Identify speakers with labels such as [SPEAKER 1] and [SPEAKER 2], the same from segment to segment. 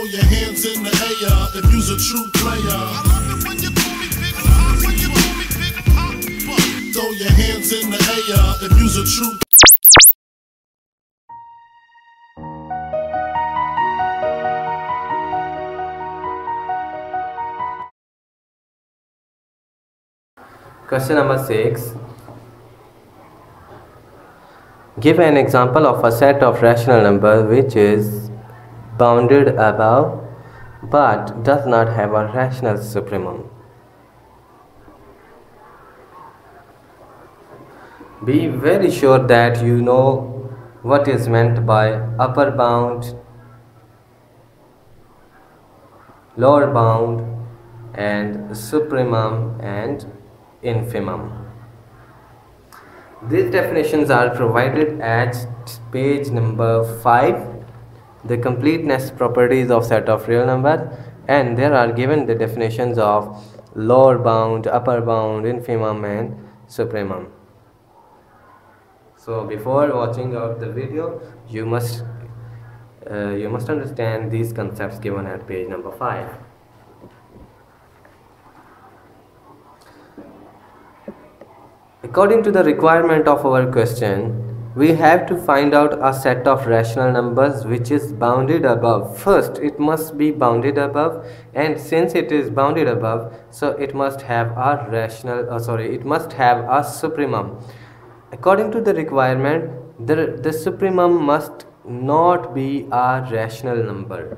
[SPEAKER 1] Throw your hands in the air if you's a true player. I love it when you call me Big Pop, when you call me Big Pop. Throw your hands in the air if you's a true.
[SPEAKER 2] Question number 6. Give an example of a set of rational numbers which is bounded above but does not have a rational supremum. Be very sure that you know what is meant by upper bound, lower bound, and supremum and infimum. These definitions are provided at page number 5, the completeness properties of set of real numbers, and there are given the definitions of lower bound, upper bound, infimum and supremum. So before watching out the video, you must understand these concepts given at page number 5. According to the requirement of our question, we have to find out a set of rational numbers which is bounded above. First, it must be bounded above, and since it is bounded above, so it must have a it must have a supremum. According to the requirement, the supremum must not be a rational number.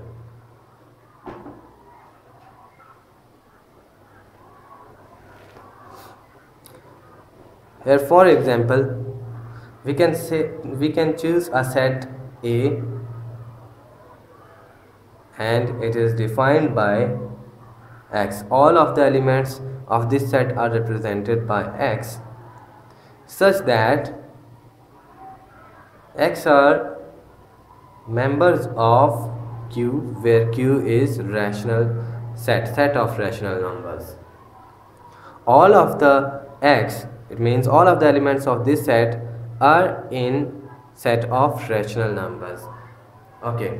[SPEAKER 2] Here, for example, we can choose a set A, and it is defined by X. All of the elements of this set are represented by X, such that X are members of Q, where Q is rational set of rational numbers. All of the X, it means all of the elements of this set are in set of rational numbers. Okay.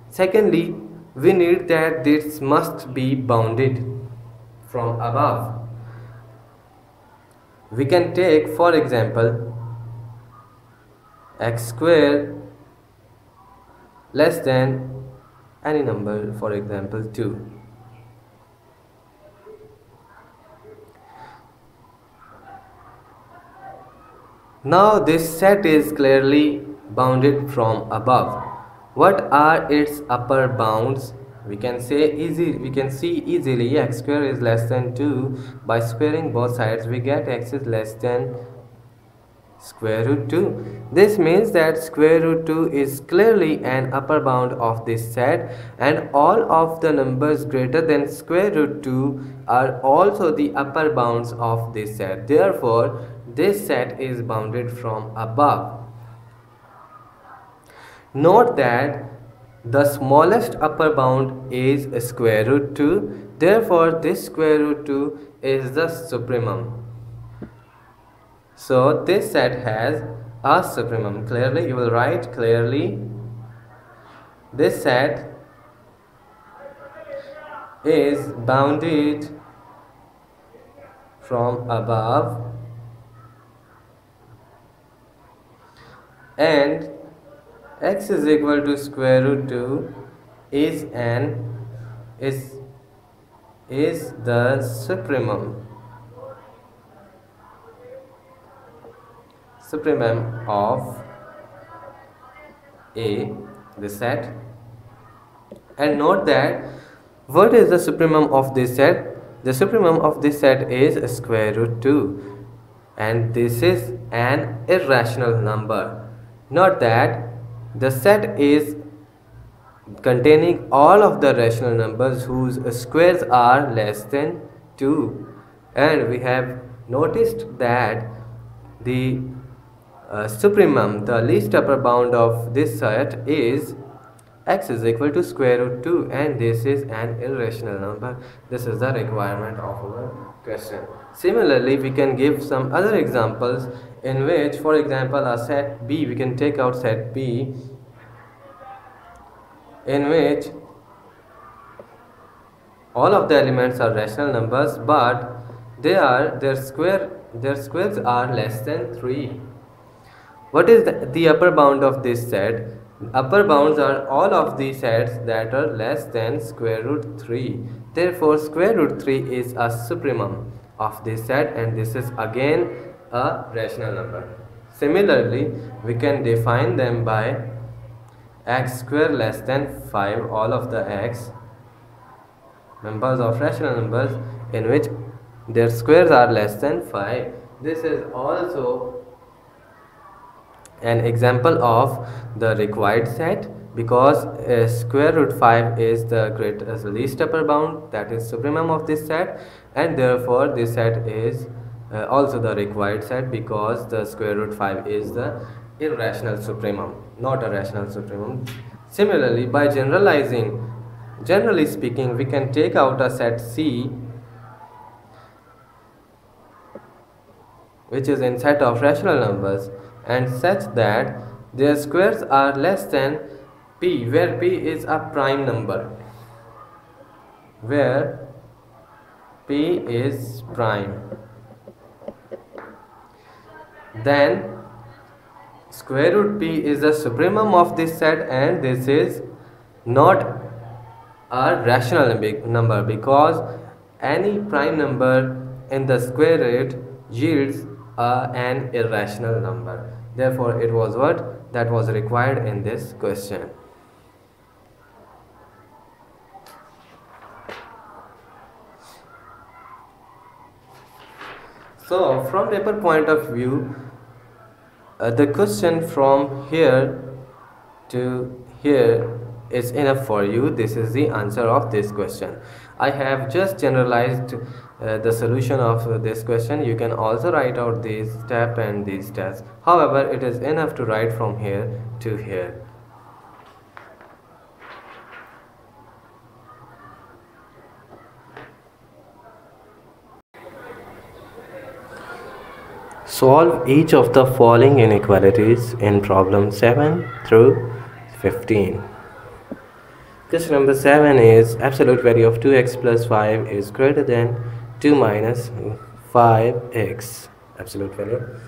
[SPEAKER 2] Secondly, we need that this must be bounded from above. We can take, for example, x square less than any number, for example 2. Now this set is clearly bounded from above. What are its upper bounds? We can see easily x square is less than 2. By squaring both sides, we get x is less than square root 2. This means that square root 2 is clearly an upper bound of this set, and all of the numbers greater than square root 2 are also the upper bounds of this set. Therefore, this set is bounded from above. Note that the smallest upper bound is square root 2. Therefore, this square root 2 is the supremum. So, this set has a supremum. Clearly, you will write clearly, this set is bounded from above, and x is equal to square root 2 is the supremum of A, the set. And note that what is the supremum of this set? The supremum of this set is square root 2, and this is an irrational number. Note that the set is containing all of the rational numbers whose squares are less than 2, and we have noticed that the supremum, the least upper bound of this set, is x is equal to square root 2, and this is an irrational number. This is the requirement of our question. Similarly, we can give some other examples in which, for example, a set B, we can take out set B, in which All of the elements are rational numbers, but their squares are less than 3. What is the upper bound of this set? Upper bounds are all of the sets that are less than square root 3. Therefore, square root 3 is a supremum of this set, and this is again a rational number. Similarly, we can define them by x square less than 5, all of the x members of rational numbers in which their squares are less than 5. This is also an example of the required set, because square root 5 is the least upper bound, that is supremum of this set, and therefore this set is also the required set, because the square root 5 is the irrational supremum, not a rational supremum. Similarly, by generally speaking, we can take out a set C which is in set of rational numbers, and such that their squares are less than p, where p is a prime number, where p is prime. Then square root p is the supremum of this set, and this is not a rational number, because any prime number in the square root yields an irrational number. Therefore, it was what that was required in this question. So, from paper point of view, the question from here to here is enough for you. This is the answer of this question. I have just generalized the solution of this question. You can also write out these step and these steps. However, it is enough to write from here to here. Solve each of the following inequalities in problem 7 through 15. Question number 7 is absolute value of 2x plus 5 is greater than 2 minus 5x. Absolute value.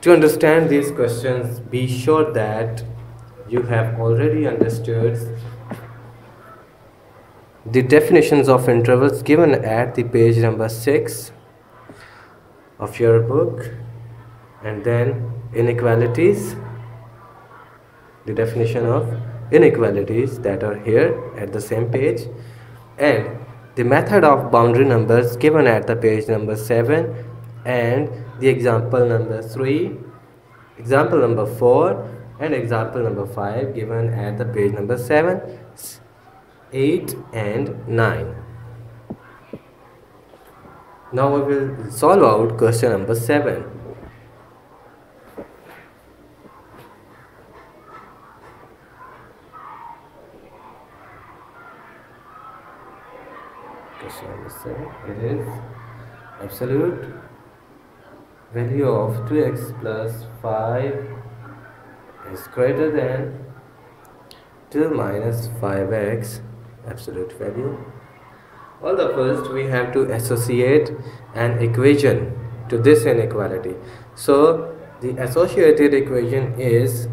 [SPEAKER 2] To understand these questions, be sure that you have already understood the definitions of intervals given at the page number 6 of your book, and then inequalities, the definition of inequalities that are here at the same page, and the method of boundary numbers given at the page number 7, and the example number 3, example number 4, and example number 5 given at the page number 7, 8 and 9. Now we will solve out question number 7. Question number 7, it is absolute value of 2x plus 5 is greater than 2 minus 5x, absolute value. Well, the first we have to associate an equation to this inequality. So the associated equation is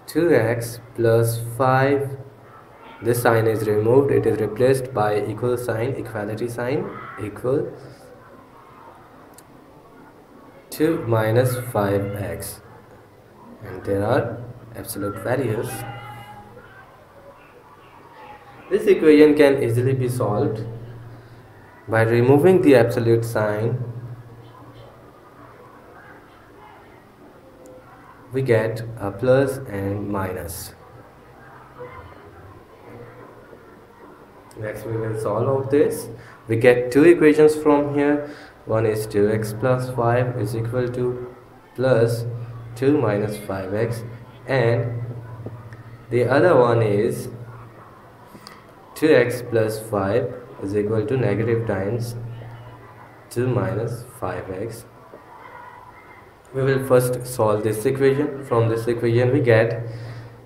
[SPEAKER 2] 2x plus 5. This sign is removed, it is replaced by equal sign, equality sign, equal 2 minus 5x, and there are absolute values. This equation can easily be solved by removing the absolute sign. We get a plus and minus. Next we will solve out this. We get two equations from here. One is 2x plus 5 is equal to plus 2 minus 5x, and the other one is 2x plus 5 is equal to negative times 2 minus 5x. We will first solve this equation. From this equation we get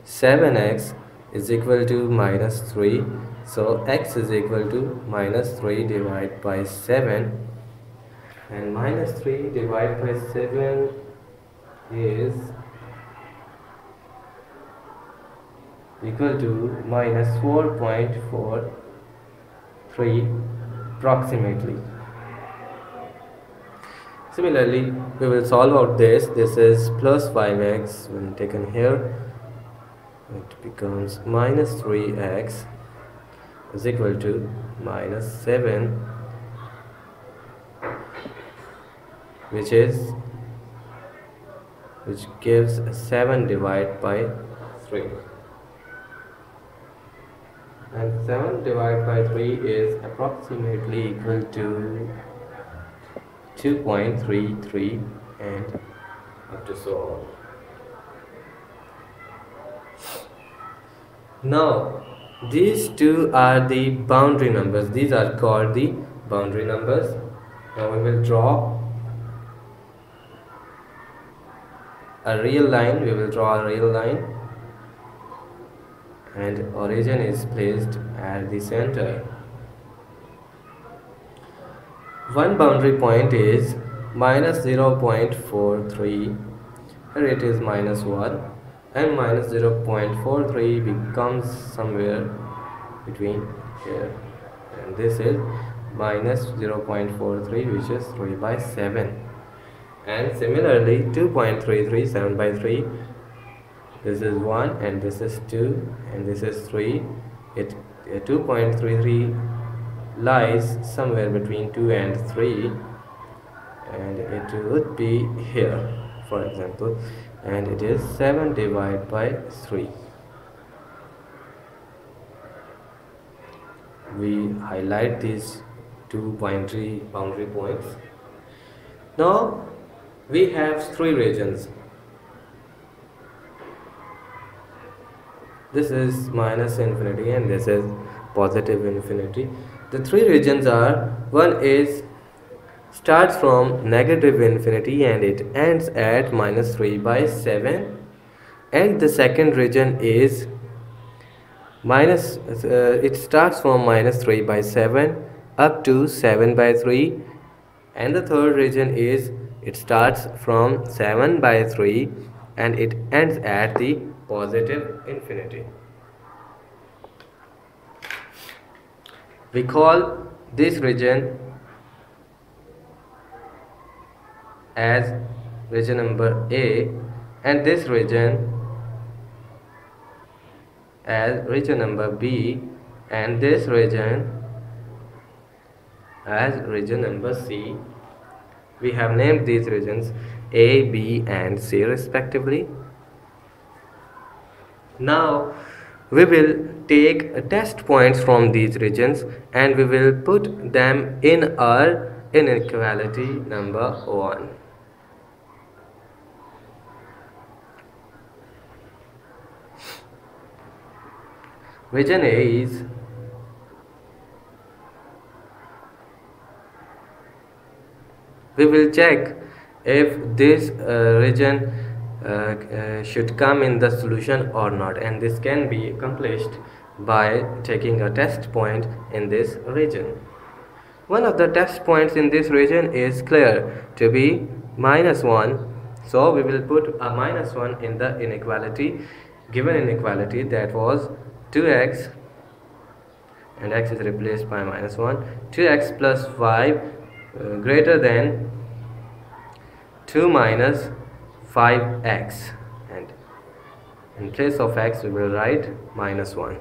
[SPEAKER 2] 7x is equal to minus 3. So x is equal to minus 3 divided by 7, and minus 3 divided by 7 is equal to minus 4.43 approximately. Similarly, we will solve out this. This is plus 5x when taken here. It becomes minus 3x is equal to minus 7, which gives 7 divided by 3. And 7 divided by 3 is approximately equal to 2.33 and up to so on. Now, these two are the boundary numbers. These are called the boundary numbers. Now we will draw a real line. We will draw a real line, and origin is placed at the center. One boundary point is minus 0.43, here it is minus 1, and minus 0.43 becomes somewhere between here, and this is minus 0.43, which is 3 by 7. And similarly 2.33, 7 by 3, this is 1 and this is 2 and this is 3. 2.33 lies somewhere between 2 and 3, and it would be here, for example, and it is 7 divided by 3. We highlight these two boundary points. Now we have three regions. This is minus infinity and this is positive infinity. The three regions are, one is starts from negative infinity and it ends at minus 3 by 7, and the second region is it starts from minus 3 by 7 up to 7 by 3, and the third region is it starts from 7 by 3 and it ends at the positive infinity. We call this region as region number A, and this region as region number B, and this region as region number C. We have named these regions A, B and C respectively. Now we will take test points from these regions and we will put them in our inequality number 1. Region A is we will check if this region should come in the solution or not, and this can be accomplished by taking a test point in this region. One of the test points in this region is clear to be minus 1, so we will put a minus 1 in the inequality, given inequality, that was 2x, and x is replaced by minus 1, 2x plus 5 greater than 2 minus 5x, and in place of x we will write minus 1.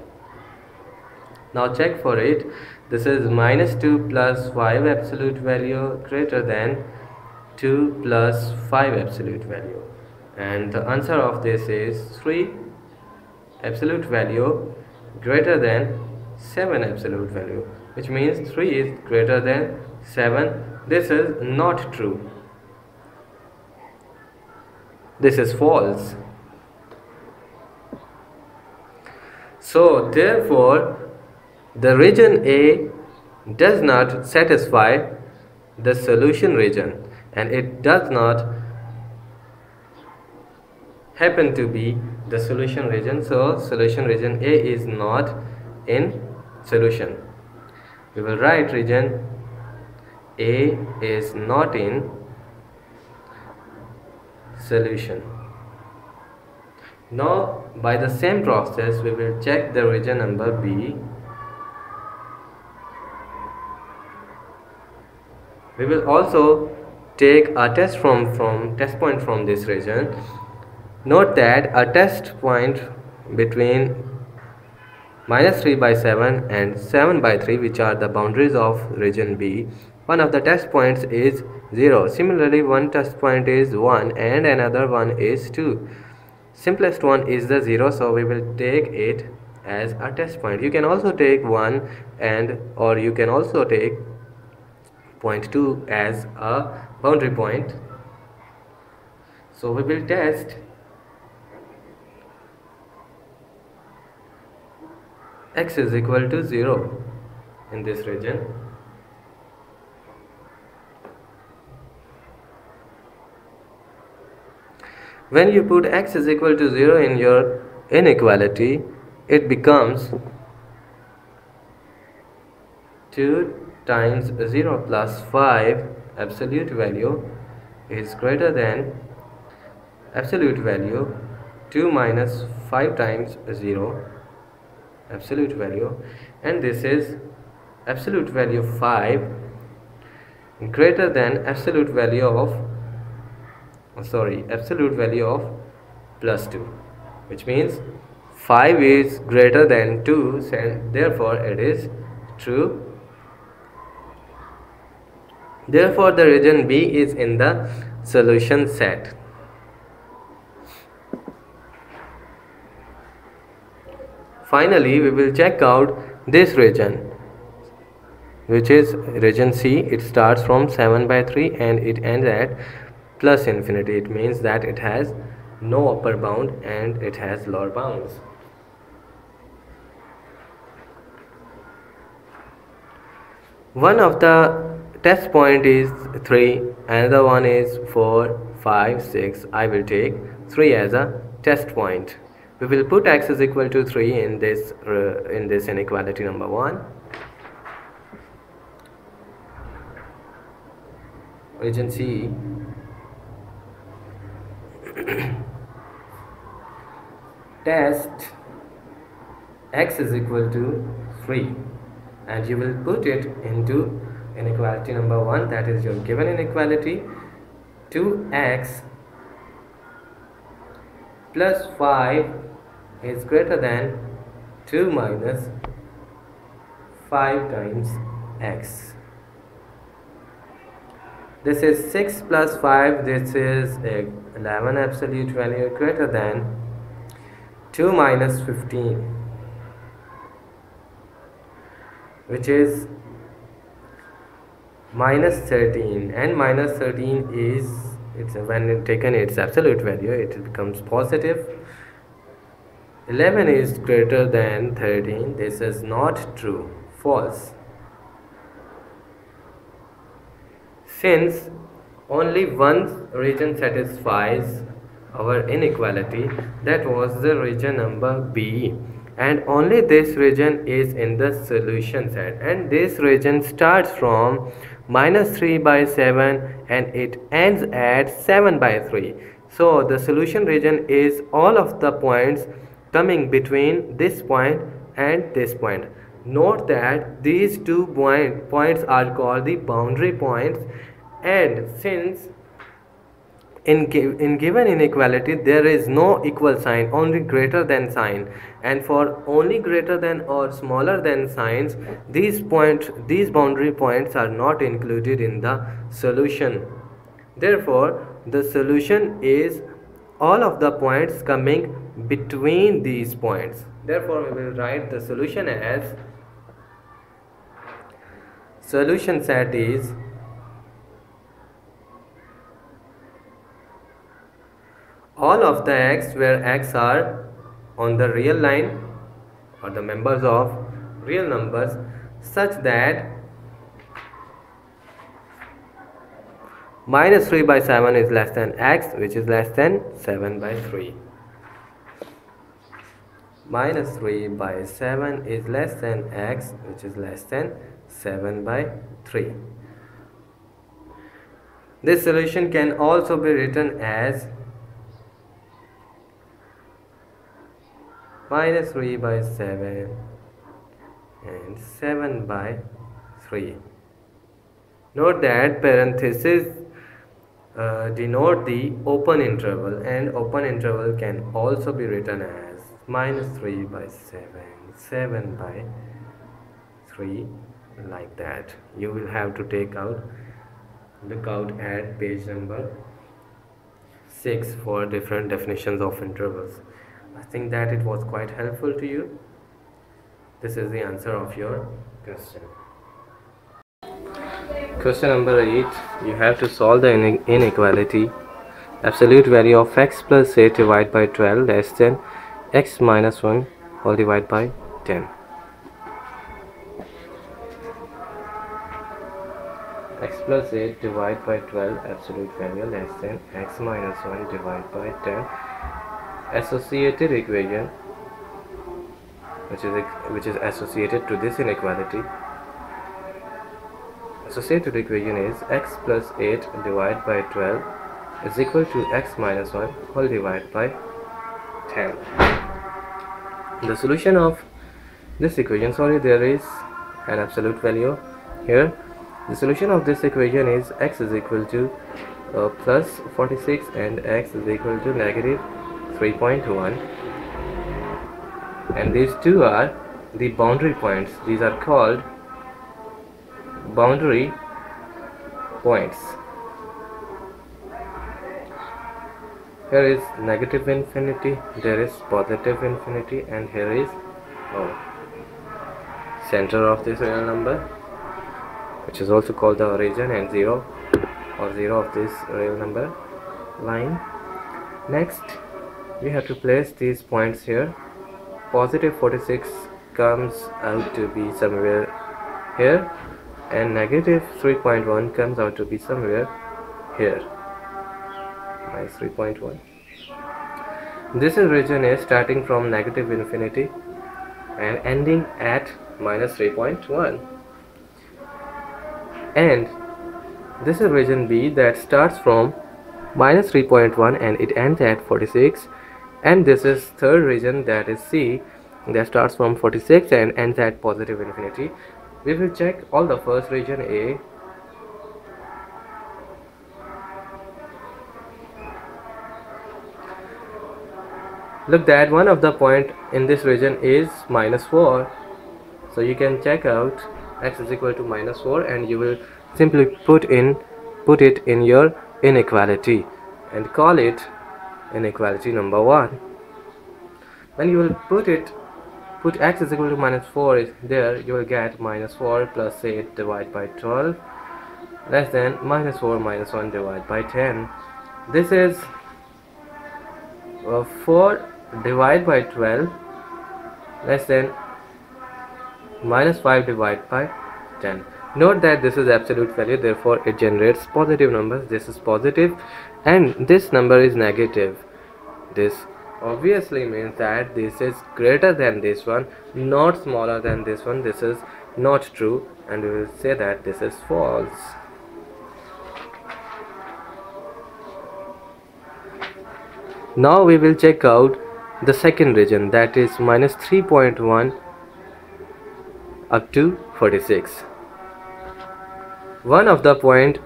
[SPEAKER 2] Now check for it. This is minus 2 plus 5 absolute value greater than 2 plus 5 absolute value, and the answer of this is 3 absolute value greater than 7 absolute value, which means 3 is greater than 7. This is not true. This is false. So therefore the region A does not satisfy the solution region, and it does not happen to be the solution region. So solution region A is not in solution. We will write region A is not in solution. Now by the same process we will check the region number B. We will also take a test point from this region. Note that a test point between -3/7 and 7/3, which are the boundaries of region B, one of the test points is 0. Similarly, one test point is 1 and another one is 2. Simplest one is the 0, so we will take it as a test point. You can also take 1 or you can also take point 2 as a boundary point. So we will test x is equal to 0 in this region. When you put x is equal to 0 in your inequality, it becomes 2 times 0 plus 5 absolute value is greater than absolute value 2 minus 5 times 0 absolute value, and this is absolute value 5 greater than absolute value of plus 2, which means 5 is greater than 2 and therefore it is true. Therefore the region B is in the solution set. Finally, we will check out this region, which is region C. It starts from 7/3 and it ends at plus infinity. It means that it has no upper bound and it has lower bounds. One of the test point is 3, another one is 4, 5, 6. I will take 3 as a test point. We will put x is equal to 3 in this inequality number 1. Region C. Test x is equal to 3 and you will put it into inequality number 1, that is your given inequality. 2x plus 5 is greater than 2 minus 5 times x. This is 6 plus 5, this is 11 absolute value greater than 2 minus 15, which is minus 13, and minus 13 is, when taken its absolute value, it becomes positive. 11 is greater than 13. This is not true, false. Since only one region satisfies our inequality, that was the region number B, and only this region is in the solution set, and this region starts from -3/7 and it ends at 7/3. So the solution region is all of the points coming between this point and this point. Note that these two points are called the boundary points, and since in given inequality there is no equal sign, only greater than sign, and for only greater than or smaller than signs, these boundary points are not included in the solution. Therefore the solution is all of the points coming between these points. Therefore we will write the solution as solution set is all of the x where x are on the real line or the members of real numbers, such that -3/7 is less than x, which is less than 7/3. minus 3 by 7 is less than x, which is less than 7 by 3. This solution can also be written as minus 3 by 7 and 7 by 3. Note that parentheses denote the open interval, and open interval can also be written as minus 3 by 7, 7 by 3, like that. You will have to look out at page number 6 for different definitions of intervals. I think that it was quite helpful to you. This is the answer of your question. Question number 8. You have to solve the inequality. Absolute value of x plus 8 divided by 12 less than x minus 1 whole divided by 10. X plus 8 divided by 12 absolute value less than x minus 1 divided by 10. Associated equation which is associated to this inequality. Associated equation is x plus 8 divided by 12 is equal to x minus 1 whole divided by 10. The solution of this equation, there is an absolute value here. The solution of this equation is x is equal to plus 46 and x is equal to negative 3.1, and these two are the boundary points. These are called boundary points. Here is negative infinity, there is positive infinity, and here is center of this real number, which is also called the origin, and 0 of this real number line. Next, we have to place these points here. Positive 46 comes out to be somewhere here, and negative 3.1 comes out to be somewhere here. Nice, 3.1. This region is starting from negative infinity and ending at minus 3.1, and this is region B that starts from minus 3.1 and it ends at 46, and this is third region, that is C, that starts from 46 and ends at positive infinity. We will check all the first region A. Look that one of the point in this region is minus 4, so you can check out x is equal to minus 4, and you will simply put it in your inequality and call it inequality number 1. When you will put x is equal to minus 4 there, you will get minus 4 plus 8 divided by 12 less than minus 4 minus 1 divided by 10. This is 4 divided by 12 less than minus 5 divided by 10. Note that this is absolute value, therefore it generates positive numbers. This is positive and this number is negative. This obviously means that this is greater than this one, not smaller than this one. This is not true, and we will say that this is false. Now we will check out the second region, that is minus 3.1 up to 46. One of the point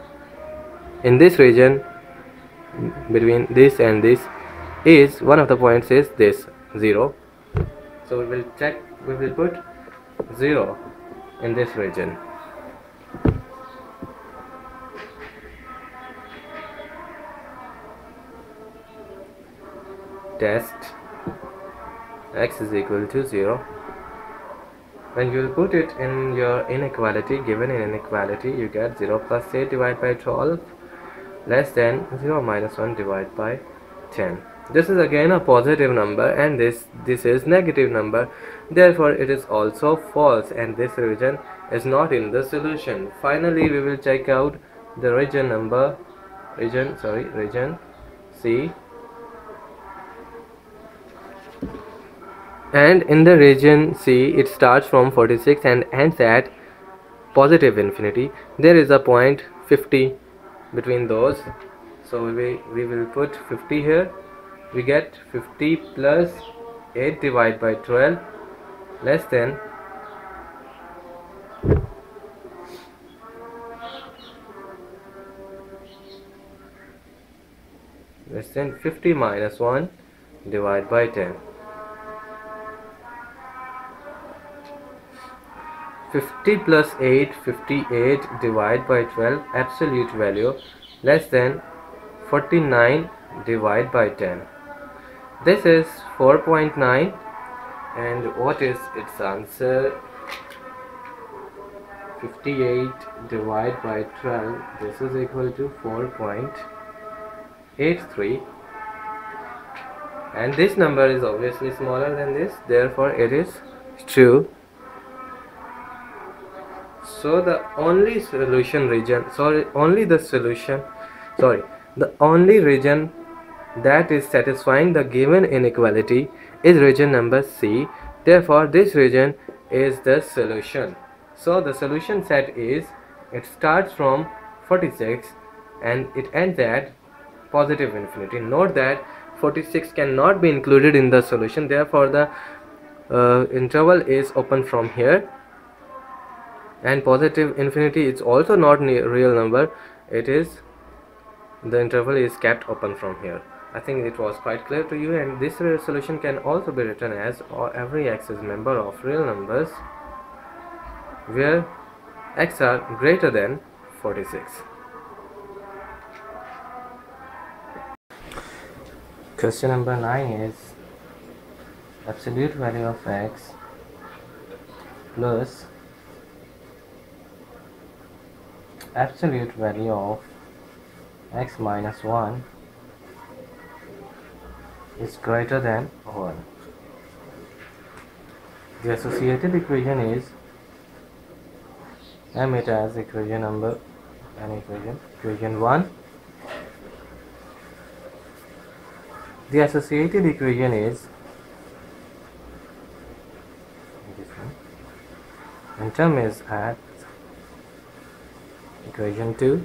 [SPEAKER 2] in this region between this and this is, one of the points is this 0, so we will put 0 in this region. Test x is equal to 0. When you will put it in your inequality, given in inequality, you get 0 plus 8 divided by 12 less than 0 minus 1 divided by 10. This is again a positive number, and this is negative number, therefore it is also false, and this region is not in the solution. Finally, we will check out the region C. and in the region C it starts from 46 and ends at positive infinity. There is a point 50 between those, so we will put 50 here. We get 50 plus 8 divided by 12 less than 50 minus 1 divided by 10. 50 plus 8, 58 divided by 12, absolute value less than 49 divided by 10. This is 4.9, and what is its answer? 58 divided by 12, this is equal to 4.83, and this number is obviously smaller than this, therefore it is true. So the only region that is satisfying the given inequality is region number C. Therefore this region is the solution. So the solution set is, it starts from 46 and it ends at positive infinity. Note that 46 cannot be included in the solution, therefore the interval is open from here, and positive infinity is also not a real number. The interval is kept open from here. I think it was quite clear to you, and this solution can also be written as every x is member of real numbers where x are greater than 46. Question number 9 is absolute value of x plus absolute value of x minus 1 is greater than 1. The associated equation is, name it as equation 1. The associated equation is this one, and term is at equation 2.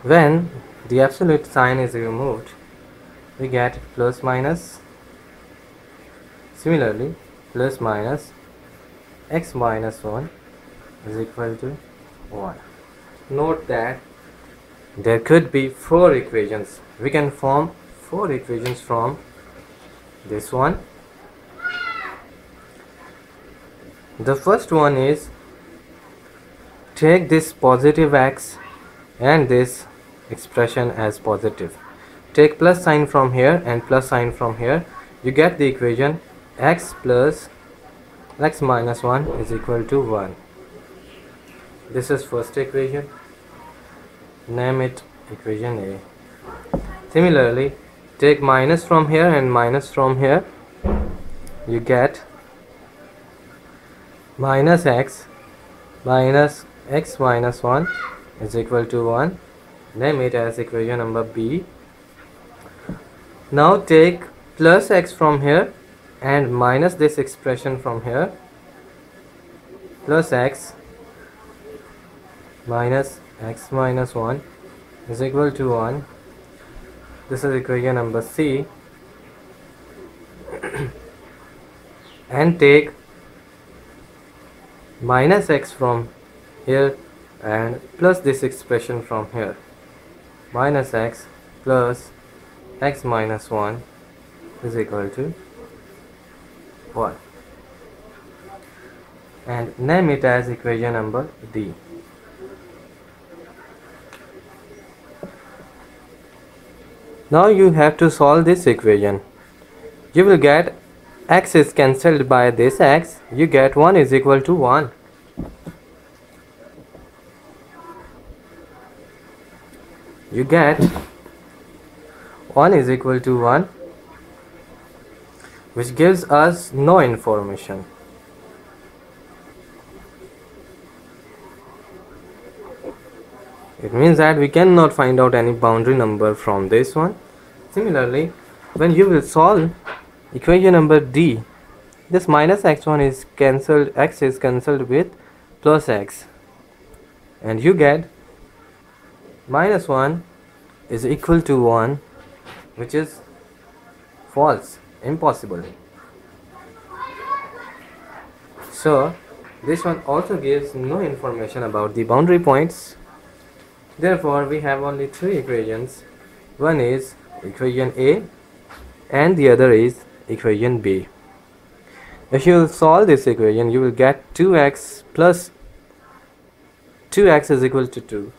[SPEAKER 2] When the absolute sign is removed, we get plus minus. Similarly, plus minus x minus 1 is equal to 1. Note that there could be 4 equations. We can form 4 equations from this one. The first one is, take this positive x and this expression as positive. Take plus sign from here and plus sign from here. You get the equation x plus x minus 1 is equal to 1. This is first equation. Name it equation A. Similarly, take minus from here and minus from here. You get minus x minus x minus 1 is equal to 1. Name it as equation number B. Now take plus x from here and minus this expression from here. Plus x minus x minus 1 is equal to 1. This is equation number C. And take minus x from here and plus this expression from here. Minus x plus x minus 1 is equal to 1. And name it as equation number D. Now you have to solve this equation. You will get x is cancelled by this x. You get 1 is equal to 1. You get 1 is equal to 1, which gives us no information. It means that we cannot find out any boundary number from this one. Similarly, when you will solve equation number D, this minus x1 is cancelled, x is cancelled with plus x, and you get minus 1 is equal to 1, which is false, impossible. So this one also gives no information about the boundary points. Therefore we have only three equations. One is equation A and the other is equation B. If you solve this equation, you will get 2x plus 2x is equal to 2.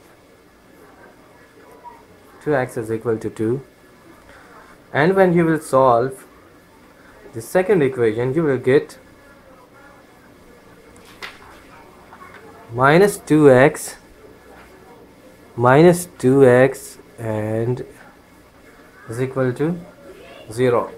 [SPEAKER 2] 2x is equal to 2. And when you will solve the second equation, you will get minus 2x and is equal to 0.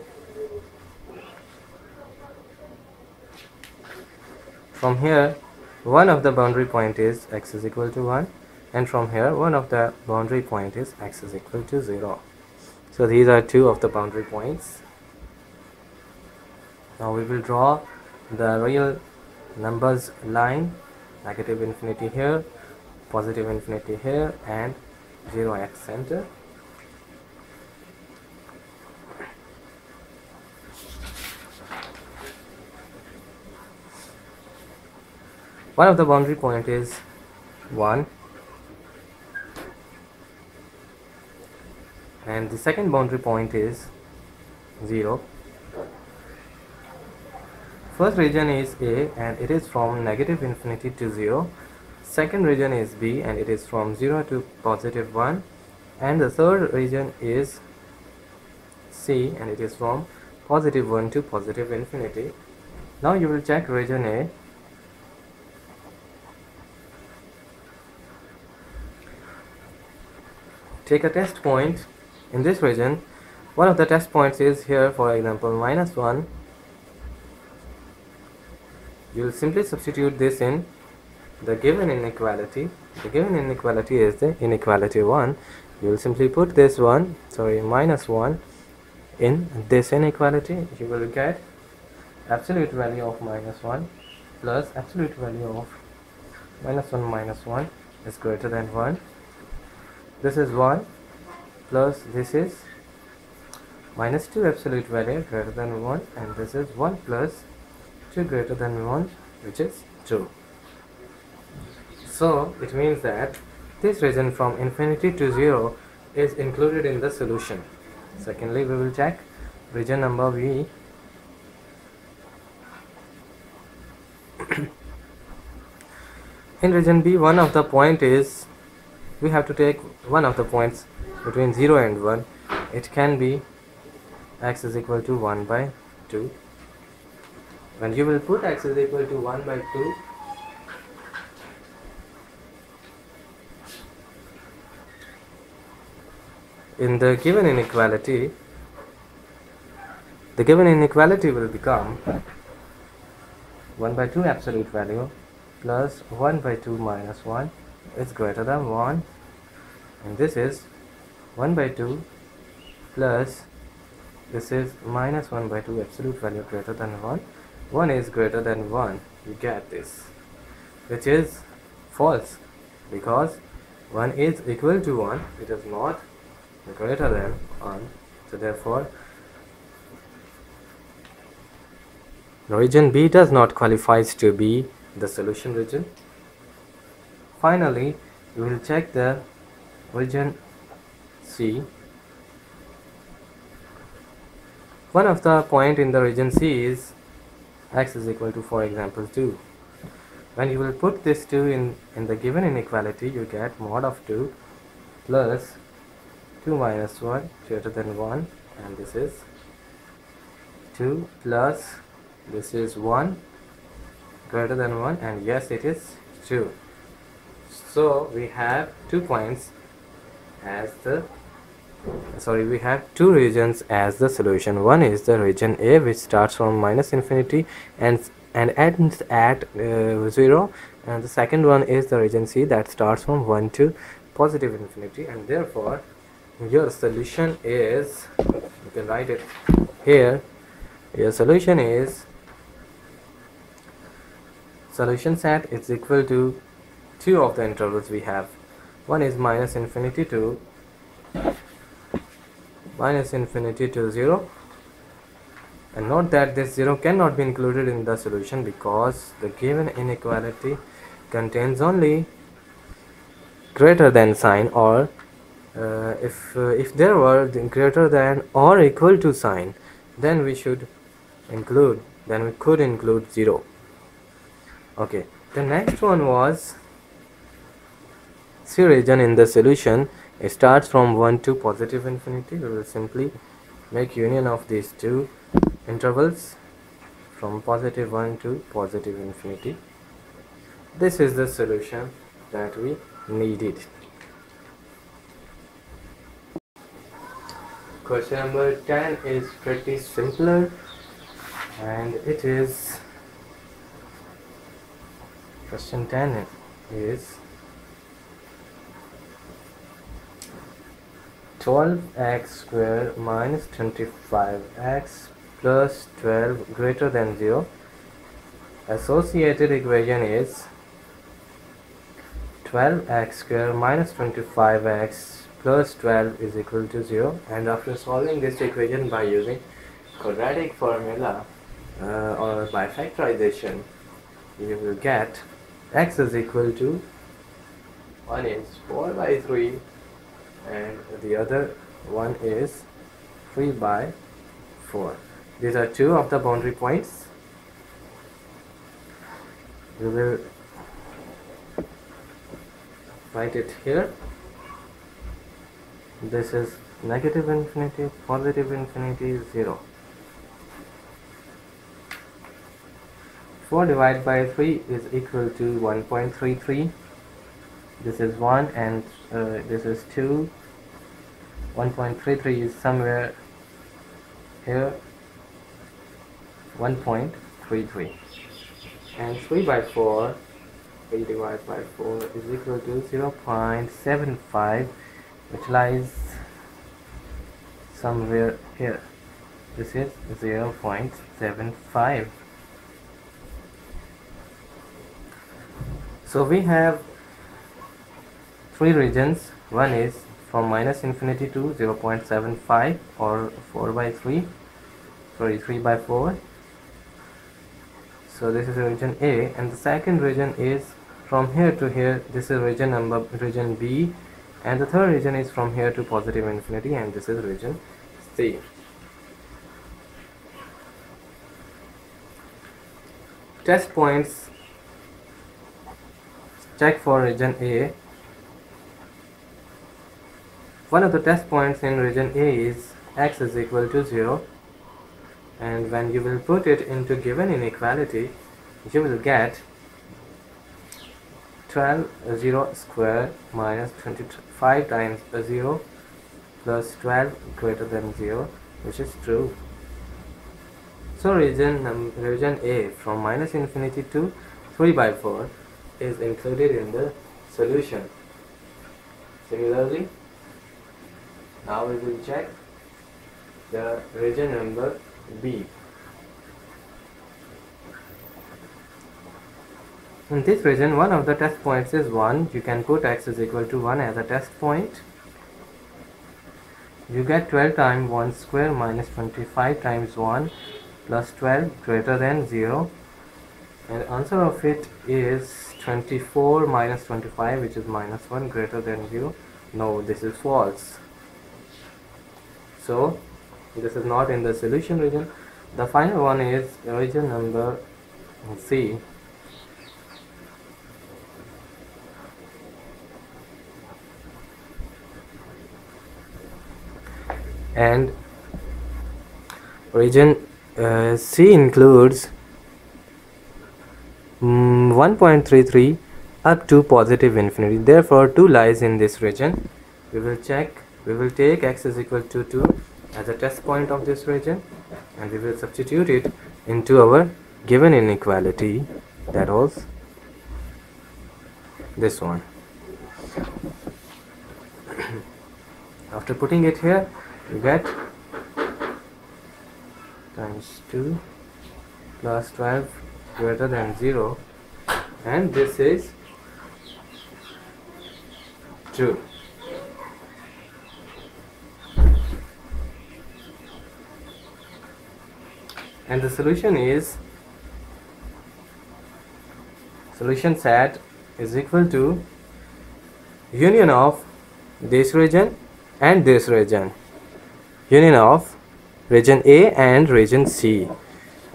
[SPEAKER 2] From here, one of the boundary point is x is equal to 1, and from here one of the boundary point is x is equal to 0. So these are two of the boundary points. Now we will draw the real numbers line, negative infinity here, positive infinity here, and 0 at center. One of the boundary point is 1, and the second boundary point is 0. First region is A and it is from negative infinity to 0. Second region is B and it is from 0 to positive 1. And the third region is C and it is from positive 1 to positive infinity. Now you will check region A. Take a test point in this region. One of the test points is here, for example, minus 1. You will simply substitute this in the given inequality. The given inequality is the inequality 1. You will simply put this minus 1 in this inequality. You will get absolute value of minus 1 plus absolute value of minus 1 is greater than 1. This is 1 plus this is minus 2 absolute value greater than 1, and this is 1 plus 2 greater than 1, which is 2. So it means that this region from infinity to 0 is included in the solution. Secondly, we will check region number B. In region B, one of the point is, we have to take one of the points between 0 and 1. It can be x is equal to 1 by 2. When you will put x is equal to 1 by 2, in the given inequality, the given inequality will become 1 by 2 absolute value plus 1 by 2 minus 1 is greater than 1, and this is 1 by 2 plus this is minus 1 by 2 absolute value greater than 1. 1 is greater than 1. You get this, which is false, because 1 is equal to 1. It is not greater than 1. So therefore region B does not qualify to be the solution region. Finally, we will check the region C. One of the point in the region C is x is equal to, for example, 2. When you will put this 2 in the given inequality, you get mod of 2 plus 2 minus 1 greater than 1, and this is 2 plus this is 1 greater than 1, and yes, it is 2. So we have 2 points as the we have 2 regions as the solution. One is the region A, which starts from minus infinity and ends at 0, and the second one is the region C that starts from 1 to positive infinity, and therefore your solution is, you can write it here. Your solution set is equal to two of the intervals we have. One is minus infinity to 0, and note that this 0 cannot be included in the solution because the given inequality contains only greater than sign, or if there were the greater than or equal to sign, then we could include 0. Okay, the next one was C region in the solution. It starts from 1 to positive infinity. We will simply make union of these two intervals from positive 1 to positive infinity. This is the solution that we needed. Question number 10 is pretty simpler, and it is question 10 is 12x square minus 25x plus 12 greater than 0. Associated equation is 12x square minus 25x plus 12 is equal to 0, and after solving this equation by using quadratic formula or by factorization, you will get x is equal to, one is 4 by 3 and the other one is 3 by 4. These are two of the boundary points. We will write it here. This is negative infinity, positive infinity, 0. 4 divided by 3 is equal to 1.33. This is 1 and this is 2. 1.33 is somewhere here, 1.33, and 3 by 4, 3 divided by 4 is equal to 0.75, which lies somewhere here. This is 0.75. So we have three regions. One is from minus infinity to 0.75 or 4 by 3, sorry 3 by 4. So this is region A, and the second region is from here to here. This is region B, and the third region is from here to positive infinity, and this is region C. Test points. Check for region A. One of the test points in region A is x is equal to 0, and when you will put it into given inequality, you will get 12 0 square minus 25 times 0 plus 12 greater than 0, which is true. So region A from minus infinity to 3 by 4 is included in the solution. Similarly, now we will check the region number B. In this region, one of the test points is 1. You can put x is equal to 1 as a test point. You get 12 times 1 square minus 25 times 1 plus 12 greater than 0. And answer of it is 24 minus 25, which is minus 1 greater than 0. No, this is false. So this is not in the solution region. The final one is region number C. And region C includes 1.33 up to positive infinity. Therefore 2 lies in this region. We will take x is equal to 2 as a test point of this region, and we will substitute it into our given inequality, that was this one. After putting it here, you get times 2 plus 12 greater than 0, and this is true. And the solution set is equal to union of this region and this region, union of region A and region C,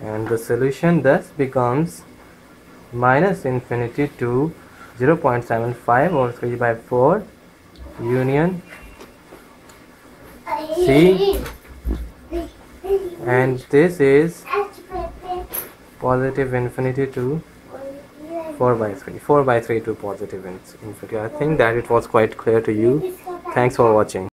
[SPEAKER 2] and the solution thus becomes minus infinity to 0.75 or 3 by 4 union C, and this is positive infinity to 4 by 3 to positive infinity. I think that it was quite clear to you. Thanks for watching.